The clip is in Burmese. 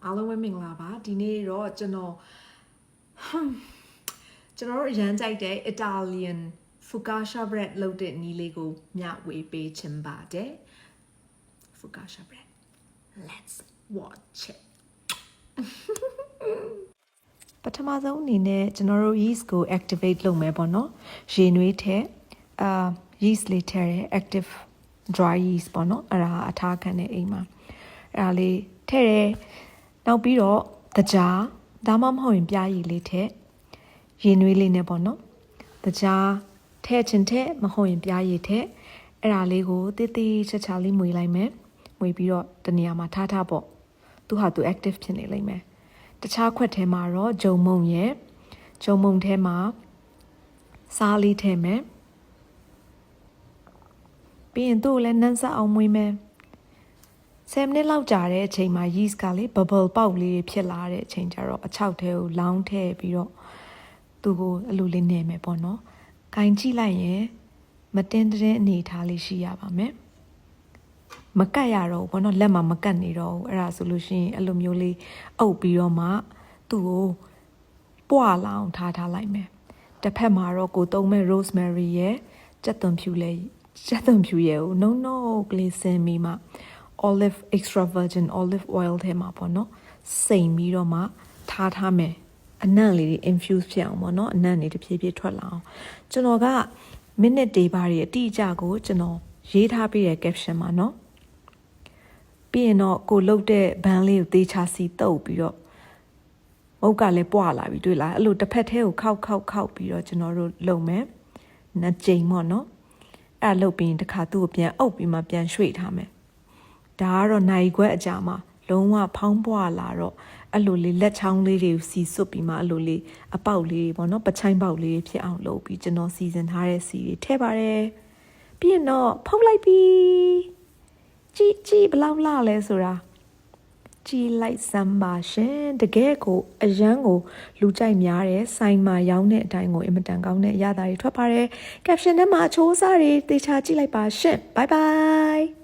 အားလုံးပဲမင်္ဂလာပါဒီနေ့တော့ကျွန်တော်တို့အရန်ကြိုက်တဲ့ Italian focaccia bread လုပ်တဲ့နည်းလေးကိုမျှဝေပေးချင်ပါတယ် focaccia bread let's watch it ပထမဆုံးအနေနဲ့ကျွန်တော်တို့ yeast ကို activate လုပ်မယ်ပေါ့နော်ရေနွေးထည့်yeast လေးထည့်ရဲ active dry yeast ပေါ့နော်အဲ့ဒါအထားခံတဲ့အိမ်မှာအဲ့ဒါလေးထည့်ရဲနောက်ပြီးတော့တကြားဒါမှမဟုတ်ရင်ပြားရည်လေးထည့်ရေနွေးလေးနဲ့ပေါ့နော်တကြားထည့်ချင်ထည့်မဟုတ်ရင်ပြားရည်ထည့်အဲ့ဒါလေးကိုတိတိချာချာလေးမွေလိုက်မယ်မွေပြီးတော့တနေရာမှာထားပေါ့သူဟာသူ active ဖြစ်နေလိမ့်မယ်တခြားခွက်ထဲမှာတော့ဂျုံမုံရဲ့ဂျုံမုံထဲမှာစားလေးထည့်မယ်ပြီးရင်သူ့ကိုလည်းနှမ်းဆက်အောင်မွေးမယ်10မိနစ်လောက်ကြာတဲ့အချိန်မှာ yeast ကလေ bubble ပေါက်လေးဖြစ်လာတဲ့အချိန်ကျတော့အချောက်ထဲကိုလောင်းထည့်ပြီးတော့သူ့ကိုအလိုလေးနေမယ်ပေါ့နော်။ခိုင်ကြည့်လိုက်ရင်မတင်းတဲ့အနေထားလေးရှိရပါမယ်။မကတ်ရတော့ဘူးပေါ့နော်လက်မှာမကတ်နေတော့ဘူးအဲ့ဒါဆိုလို့ရှိရင်အဲ့လိုမျိုးလေးအုပ်ပြီးတော့မှသူ့ကိုပွာလောင်ထားလိုက်မယ်။တစ်ဖက်မှာတော့ကိုသုံးမဲ့ rosemary ရဲ့ကြက်သွန်ဖြူရဲ့ကို no ကလေးစင်ပြီးမှolive extra virgin olive oil ထဲမှာပေါ့နော်စိမ်ပြီးတော့မှထားမယ်အနံ့လေးတွေ infuse ဖြစ်အောင်ပေါ့နော်အနံ့တွေတဖြည်းဖြည်းထွက်လာအောင်ကျွန်တော်က minute တွေပါတွေအတိအကျကိုကျွန်တော်ရေးထားပေးတဲ့ caption မှာနော်ပြီးရင်တော့ကိုလုတ်တဲ့ဘန်းလေးကိုသေချာစီတုပ်ပြီးတော့မုတ်ကလည်းပွာလာပြီတွေ့လားအဲ့လိုတစ်ဖက်ထဲကိုခောက်ပြီးတော့ကျွန်တော်တို့လုံမယ်နှစ်ကြိမ်ပေါ့နော်အဲ့လုတ်ပြီးတခါသူ့ကိုပြန်အုပ်ပြီးမှပြန်ရွှေ့ထားမယ်ဒါကတော့နိုင်ခွက်အကြာမှာလုံးဝဖောင်းပွားလာတော့အဲ့လိုလေးလက်ချောင်းလေးတွေကိုစီစွတ်ပြီးမှအဲ့လိုလေးအပေါက်လေးပေါ့နော်ပချိုင်းပေါက်လေးဖြစ်အောင်လုပ်ပြီးကျွန်တော်စီစဉ်ထားတဲ့စီတွေထည့်ပါတယ်ပြီးရင်တော့ဖုတ်လိုက်ပြီကြည့်ဘလောက်လှလဲဆိုတာကြည့်လိုက်စမ်းပါရှင်တကယ်ကိုအရန်ကိုလူကြိုက်များတယ်ဆိုင်မှာရောင်းတဲ့အတိုင်းကိုအင်မတန်ကောင်းတဲ့အရာတွေထွက်ပါတယ် caption ထဲမှာအချိုးအစားတွေသေချာကြည့်လိုက်ပါရှင် bye bye